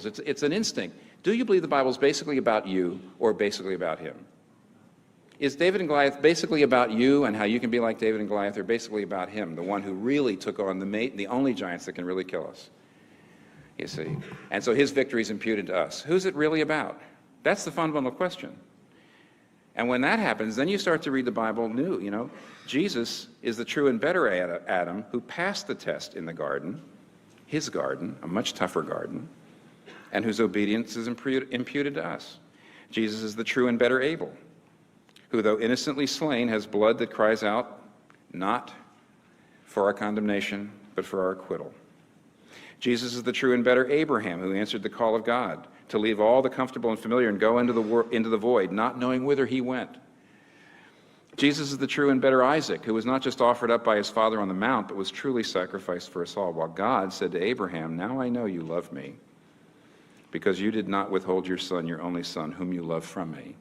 It's an instinct. Do you believe the Bible is basically about you or basically about him? Is David and Goliath basically about you and how you can be like David and Goliath, or basically about him, the one who really took on the only giants that can really kill us? You see? And so his victory is imputed to us. Who's it really about? That's the fundamental question. And when that happens, then you start to read the Bible new. You know, Jesus is the true and better Adam who passed the test in the garden, his garden, a much tougher garden, and whose obedience is imputed to us. Jesus is the true and better Abel, who, though innocently slain, has blood that cries out, not for our condemnation, but for our acquittal. Jesus is the true and better Abraham, who answered the call of God to leave all the comfortable and familiar and go into the void, not knowing whither he went. Jesus is the true and better Isaac, who was not just offered up by his father on the mount, but was truly sacrificed for us all, while God said to Abraham, "Now I know you love me, because you did not withhold your son, your only son, whom you love from me."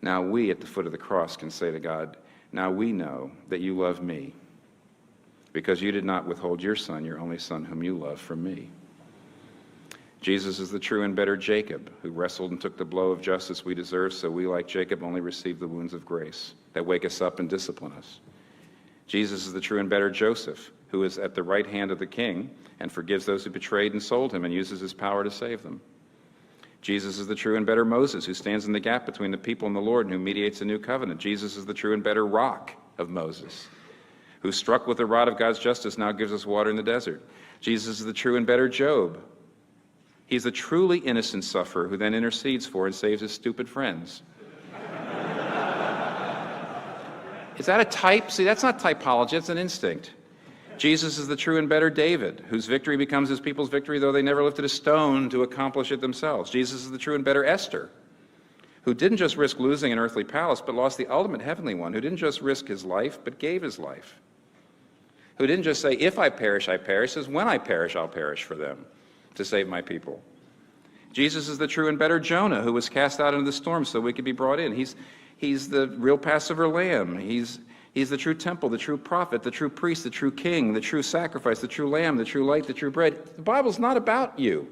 Now we, at the foot of the cross, can say to God, "Now we know that you love me, because you did not withhold your son, your only son, whom you love from me." Jesus is the true and better Jacob, who wrestled and took the blow of justice we deserve, so we, like Jacob, only receive the wounds of grace that wake us up and discipline us. Jesus is the true and better Joseph, who is at the right hand of the king and forgives those who betrayed and sold him and uses his power to save them. Jesus is the true and better Moses, who stands in the gap between the people and the Lord and who mediates a new covenant. Jesus is the true and better rock of Moses, who, struck with the rod of God's justice, now gives us water in the desert. Jesus is the true and better Job. He's the truly innocent sufferer who then intercedes for and saves his stupid friends. Is that a type? See, that's not typology, it's an instinct. Jesus is the true and better David, whose victory becomes his people's victory, though they never lifted a stone to accomplish it themselves. Jesus is the true and better Esther, who didn't just risk losing an earthly palace, but lost the ultimate heavenly one, who didn't just risk his life, but gave his life, who didn't just say, "If I perish, I perish," says, "When I perish, I'll perish for them, to save my people." Jesus is the true and better Jonah, who was cast out into the storm so we could be brought in. He's the real Passover lamb. He's the true temple, the true prophet, the true priest, the true king, the true sacrifice, the true lamb, the true light, the true bread. The Bible's not about you.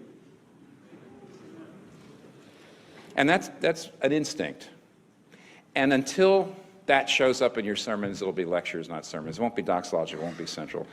And that's an instinct. And until that shows up in your sermons, it'll be lectures, not sermons. It won't be doxology, it won't be central.